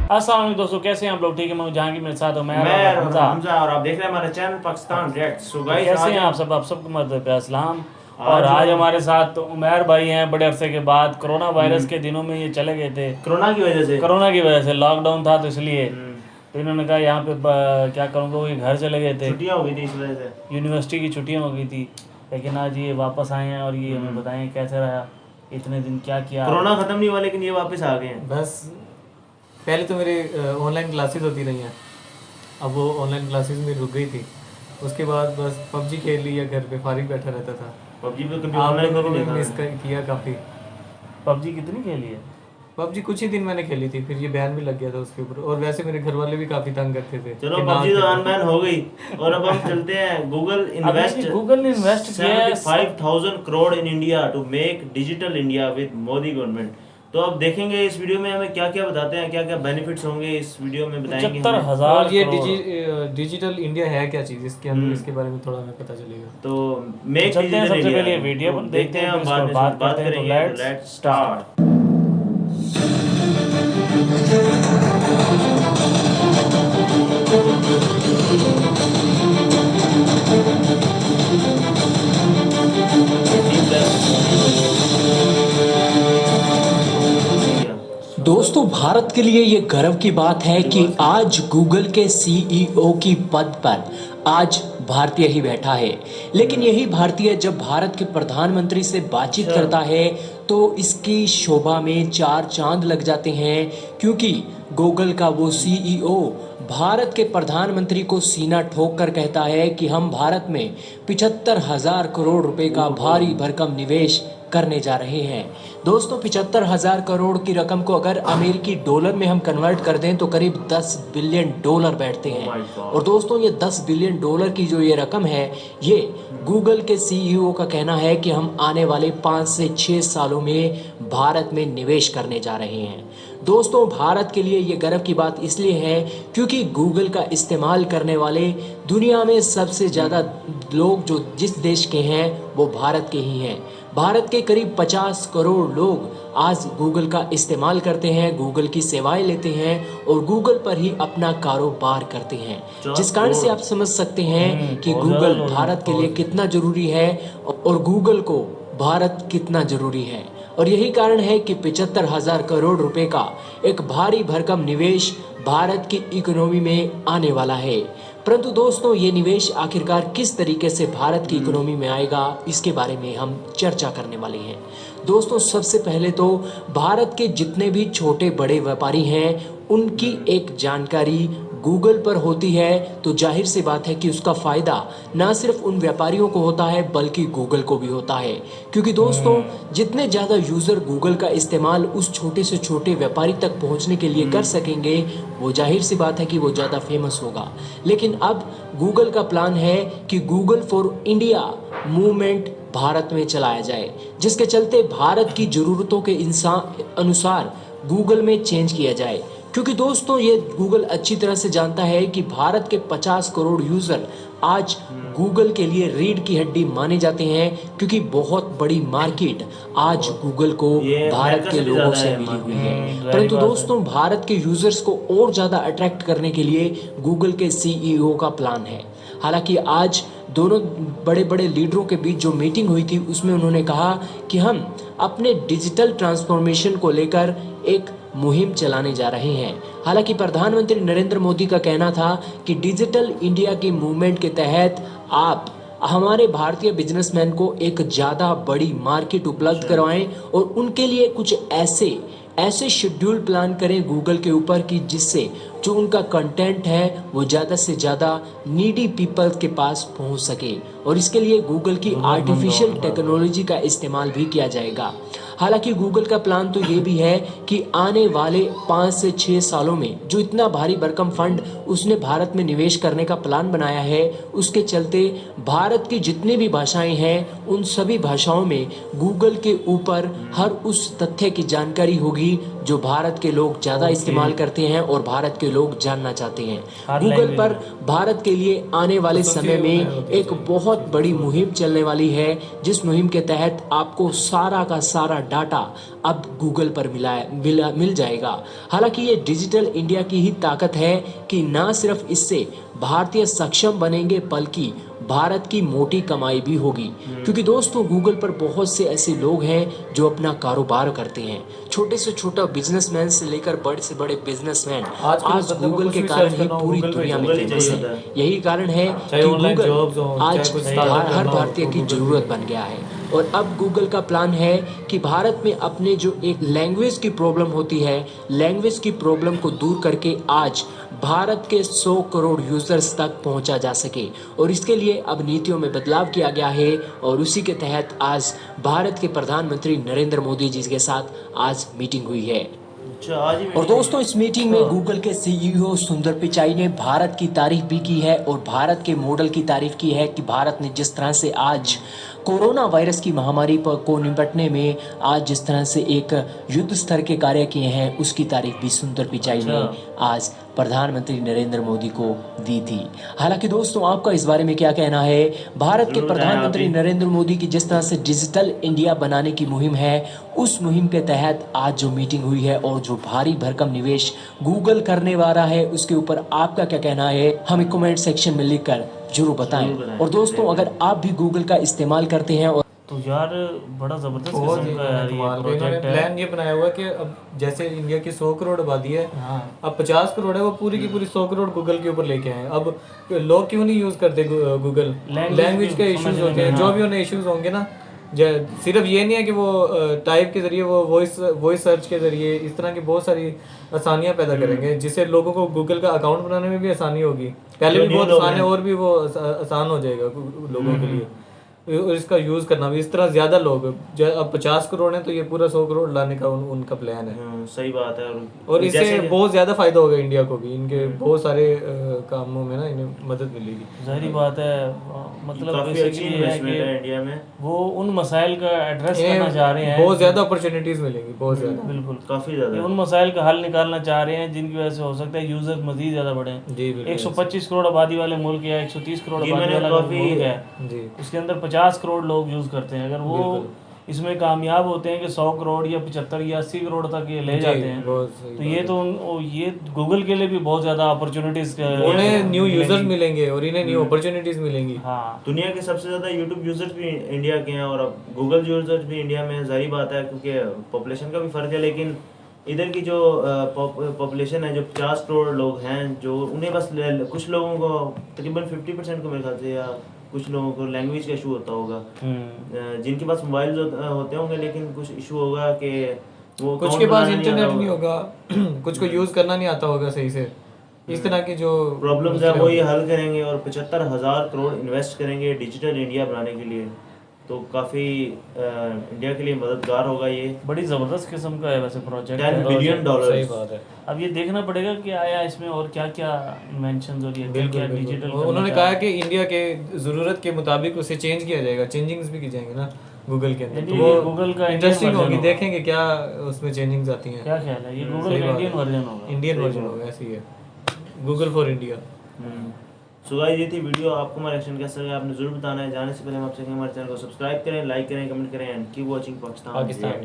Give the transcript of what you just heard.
अस्सलाम वालेकुम दोस्तों, कैसे हैं आप लोग? ठीक है, मैं जहांगीर, मेरे साथ हूं मैं और हमजा। और आप देख रहे हैं हमारा channel Pakistan react. So guys, कैसे आज हैं आप सब? आप सबको मर्द पे अस्सलाम। और आज आज हमारे साथ उमैर भाई हैं, बड़े अरसे के बाद। कोरोना वायरस के दिनों में ये चले गए थे, कोरोना की वजह से। कोरोना की वजह से लॉकडाउन था तो इसलिए। हम्म, तो इन्होंने कहा यहाँ पे क्या करूँगा, वो घर चले गए थे, छुट्टियां हो गई थी इस वजह से। यूनिवर्सिटी की छुट्टियाँ हो गई थी। लेकिन आज ये वापस आए हैं और ये हमें बताएं कैसे रहा इतने दिन, क्या किया। कोरोना खत्म नहीं हुआ लेकिन ये वापस आ गए हैं। बस पहले तो मेरे ऑनलाइन क्लासेस होती रही हैं, अब वो ऑनलाइन क्लासेस में रुक गई थी। उसके बाद बस पबजी खेल लिया, घर पे फारिग बैठा रहता था। पबजी पे कभी आप ऑनलाइन लोगों नहीं ने देखा मिस किया काफ़ी। पबजी कितनी खेली है? पबजी कुछ ही दिन मैंने खेली थी, फिर ये बैन भी लग गया था उसके ऊपर। और वैसे मेरे घर वाले भी काफ़ी तंग करते थे चलो कि ना पबजी तो खेलो। अनबैन हो गई और अब हम चलते हैं। गूगल इन्वेस्ट गूगल ने इन्वेस्ट किया है 75,000 crore in India to make digital India with Modi government. तो अब देखेंगे इस वीडियो में हमें क्या क्या बताते हैं, क्या क्या बेनिफिट्स होंगे इस वीडियो में बताएंगे हमें। 75,000 और ये करोड़। डिजिटल इंडिया है क्या चीज़, इसके अंदर इसके बारे में थोड़ा हमें पता चलेगा। तो मेक चलते हैं, डिजिटल सबसे इंडिया पहले ये वीडियो तो देखते हैं, हम फिर बाद इस में पर बात बात करते हैं। तो करेंगे। तो लेट्स स्टार्ट। दोस्तों, भारत के लिए ये गर्व की बात है कि आज गूगल के सीईओ की पद पर आज भारतीय ही बैठा है। लेकिन यही भारतीय जब भारत के प्रधानमंत्री से बातचीत करता है तो इसकी शोभा में चार चांद लग जाते हैं, क्योंकि गूगल का वो सीईओ भारत के प्रधानमंत्री को सीना ठोक कर कहता है कि हम भारत में 75,000 करोड़ रुपए का भारी भरकम निवेश करने जा रहे हैं। दोस्तों, 75,000 करोड़ की रकम को अगर अमेरिकी डॉलर में हम कन्वर्ट कर दें तो करीब 10 बिलियन डॉलर बैठते हैं। और दोस्तों, ये 10 बिलियन डॉलर की जो ये रकम है, ये गूगल के सीईओ का कहना है कि हम आने वाले 5 से 6 सालों में भारत में निवेश करने जा रहे हैं। दोस्तों, भारत के लिए ये गर्व की बात इसलिए है क्योंकि गूगल का इस्तेमाल करने वाले दुनिया में सबसे ज़्यादा लोग जो जिस देश के हैं वो भारत के ही हैं। भारत के करीब 50 करोड़ लोग आज गूगल का इस्तेमाल करते हैं, गूगल की सेवाएं लेते हैं और गूगल पर ही अपना कारोबार करते हैं, जिस कारण से आप समझ सकते हैं कि गूगल भारत के लिए कितना ज़रूरी है और गूगल को भारत कितना ज़रूरी है। और यही कारण है कि 75,000 करोड़ रुपए का एक भारी भरकम निवेश भारत की इकोनॉमी में आने वाला है। परंतु दोस्तों, ये निवेश आखिरकार किस तरीके से भारत की इकोनॉमी में आएगा, इसके बारे में हम चर्चा करने वाले हैं। दोस्तों, सबसे पहले तो भारत के जितने भी छोटे बड़े व्यापारी हैं उनकी एक जानकारी गूगल पर होती है, तो जाहिर सी बात है कि उसका फ़ायदा ना सिर्फ उन व्यापारियों को होता है बल्कि गूगल को भी होता है। क्योंकि दोस्तों, जितने ज़्यादा यूज़र गूगल का इस्तेमाल उस छोटे से छोटे व्यापारी तक पहुंचने के लिए कर सकेंगे, वो जाहिर सी बात है कि वो ज़्यादा फेमस होगा। लेकिन अब गूगल का प्लान है कि Google for India movement Bharat में चलाया जाए, जिसके चलते भारत की ज़रूरतों के अनुसार गूगल में चेंज किया जाए। क्योंकि दोस्तों, ये गूगल अच्छी तरह से जानता है कि भारत के 50 करोड़ यूज़र आज गूगल के लिए रीढ़ की हड्डी माने जाते हैं, क्योंकि बहुत बड़ी मार्केट आज गूगल को भारत के लोगों से मिली हुई है। परंतु दोस्तों, भारत के यूज़र्स को और ज़्यादा अट्रैक्ट करने के लिए गूगल के सीईओ का प्लान है। हालांकि आज दोनों बड़े बड़े लीडरों के बीच जो मीटिंग हुई थी उसमें उन्होंने कहा कि हम अपने डिजिटल ट्रांसफॉर्मेशन को लेकर एक मुहिम चलाने जा रहे हैं। हालांकि प्रधानमंत्री नरेंद्र मोदी का कहना था कि डिजिटल इंडिया की मूवमेंट के तहत आप हमारे भारतीय बिजनेसमैन को एक ज़्यादा बड़ी मार्केट उपलब्ध करवाएं और उनके लिए कुछ ऐसे शेड्यूल प्लान करें गूगल के ऊपर कि जिससे जो उनका कंटेंट है वो ज़्यादा से ज़्यादा नीडी पीपल के पास पहुंच सके। और इसके लिए गूगल की आर्टिफिशियल टेक्नोलॉजी का इस्तेमाल भी किया जाएगा। हालांकि गूगल का प्लान तो ये भी है कि आने वाले 5 से 6 सालों में जो इतना भारी भरकम फंड उसने भारत में निवेश करने का प्लान बनाया है, उसके चलते भारत की जितनी भी भाषाएं हैं उन सभी भाषाओं में गूगल के ऊपर हर उस तथ्य की जानकारी होगी जो भारत के लोग ज़्यादा इस्तेमाल करते हैं और भारत के लोग जानना चाहते हैं। हर गूगल language पर भारत के लिए आने वाले समय में एक बहुत बड़ी मुहिम चलने वाली है, जिस मुहिम के तहत आपको सारा का सारा डाटा अब गूगल पर मिल जाएगा। हालांकि ये डिजिटल इंडिया की ही ताकत है कि ना सिर्फ इससे भारतीय सक्षम बनेंगे बल्कि भारत की मोटी कमाई भी होगी। क्योंकि दोस्तों गूगल पर बहुत से ऐसे लोग हैं जो अपना कारोबार करते हैं, छोटे से छोटा बिजनेसमैन से लेकर बड़े से बड़े बिजनेसमैन आज गूगल के कारण ही पूरी दुनिया में फेमस है। यही कारण है कि गूगल आज हर भारतीय की जरूरत बन गया है। और अब गूगल का प्लान है कि भारत में अपने जो एक लैंग्वेज की प्रॉब्लम होती है, लैंग्वेज की प्रॉब्लम को दूर करके आज भारत के 100 करोड़ यूजर्स तक पहुंचा जा सके। और इसके लिए अब नीतियों में बदलाव किया गया है और उसी के तहत आज भारत के प्रधानमंत्री नरेंद्र मोदी जी के साथ आज मीटिंग हुई है। और दोस्तों इस मीटिंग में गूगल के सीईओ सुंदर पिचाई ने भारत की तारीफ भी की है और भारत के मॉडल की तारीफ की है कि भारत ने जिस तरह से आज कोरोना वायरस की महामारी पर को निपटने में आज जिस तरह से एक युद्ध स्तर के कार्य किए हैं, उसकी तारीफ भी सुंदर पिचाई ने आज प्रधानमंत्री नरेंद्र मोदी को दी थी। हालांकि दोस्तों आपका इस बारे में क्या कहना है? भारत के प्रधानमंत्री नरेंद्र मोदी की जिस तरह से डिजिटल इंडिया बनाने की मुहिम है, उस मुहिम के तहत आज जो मीटिंग हुई है और जो भारी भरकम निवेश गूगल करने वाला है, उसके ऊपर आपका क्या कहना है? हमें कमेंट सेक्शन में लिखकर जरूर बताएं। और दोस्तों अगर आप भी गूगल का इस्तेमाल करते हैं और तो यार बड़ा जबरदस्त बहुत किस्म ही का यार ये प्रोजेक्ट है। प्लान ये बनाया हुआ है कि अब जैसे इंडिया की 100 करोड़ आबादी है, अब 50 करोड़ है, वो पूरी की पूरी 100 करोड़ गूगल के ऊपर लेके आए। अब लोग क्यों नहीं यूज करते गूगल? लैंग्वेज के इश्यूज होते हैं, जो भी उन्हें इश्यूज होंगे ना, सिर्फ ये नहीं है कि वो टाइप के जरिए, वो वॉइस सर्च के जरिए इस तरह की बहुत सारी आसानियां पैदा करेंगे, जिससे लोगों को गूगल का अकाउंट बनाने में भी आसानी होगी। पहले भी बहुत आसान है और भी वो आसान हो जाएगा लोगों के लिए, और इसका यूज करना भी। इस तरह ज्यादा लोग अब 50 करोड़ हैं तो ये पूरा 100 करोड़ लाने का उनका प्लान है। सही बात है। और इससे बहुत ज्यादा फायदा होगा इंडिया को भी, इनके बहुत सारे कामों में ना इन्हें मदद मिलेगी। जाहिर बात है, मतलब काफी अच्छी इन्वेस्टमेंट है इंडिया में। वो उन मसाइल का एड्रेस करना चाह रहे हैं, बहुत ज्यादा अपॉर्चुनिटीज मिलेंगी, बहुत ज्यादा, बिल्कुल काफी ज्यादा उन मसाइल का हल निकालना चाह रहे हैं जिनकी वजह से हो सकता है यूजर मजीद ज्यादा बढ़े। 125 करोड़ आबादी वाले मुल्क या 130 करोड़ आबादी वाला मुल्क है, उसके अंदर 50 करोड़ लोग यूज करते हैं। अगर वो इसमें कामयाब होते हैं कि 100 करोड़ या 75 या 80 करोड़ तक ये ले जाते हैं, तो ये गूगल के लिए भी बहुत ज्यादा अपॉर्चुनिटीज, उन्हें न्यू यूजर्स मिलेंगे और इन्हें न्यू अपॉर्चुनिटीज मिलेंगी। हाँ, दुनिया के सबसे ज्यादा यूट्यूब यूजर्स भी इंडिया के हैं और अब गूगल यूजर्स भी इंडिया में, जाहिर बात है क्योंकि पॉपुलेशन का भी फर्क है। लेकिन इधर की जो पॉपुलेशन है, जो 50 करोड़ लोग हैं, जो उन्हें बस कुछ लोगों को तकरीबन 50% को मेरे ख्याल से, या कुछ लोगों को लैंग्वेज का इशू होता होगा, जिनके पास मोबाइल होते होंगे, लेकिन कुछ इशू होगा कि वो कुछ के पास इंटरनेट नहीं होगा, कुछ को यूज करना नहीं आता होगा सही से। इस तरह की जो प्रॉब्लम्स है वो ये हल करेंगे और 75,000 करोड़ इन्वेस्ट करेंगे डिजिटल इंडिया बनाने के लिए। तो काफ़ी इंडिया के लिए मददगार होगा। ये बड़ी ज़बरदस्त किस्म का है वैसे प्रोजेक्ट, $10 बिलियन। सही बात है। अब ये देखना पड़ेगा कि आया इसमें और क्या क्या इन्वेंशंस और ये क्या डिजिटल। उन्होंने कहा कि इंडिया के ज़रूरत के मुताबिक उसे चेंज किया जाएगा, चेंजिंग्स भी की जाएंगे ना गूगल के अंदर, तो वो गूगल का इंटरेस्टिंग होगी, देखेंगे क्या उसमें चेंजिंग्स आती हैं। क्या ख्याल है? ये गूगल का इंडियन वर्जन होगा, इंडियन वर्जन होगा, ऐसी है Google for India. So guys, ये थी वीडियो। आपको हमारा रिएक्शन कैसा लगा आपने जरूर बताना है। जाने से पहले हम आपसे हमारे चैनल को सब्सक्राइब करें, लाइक करें, कमेंट करें एंड कीप वाचिंग पाकिस्तान।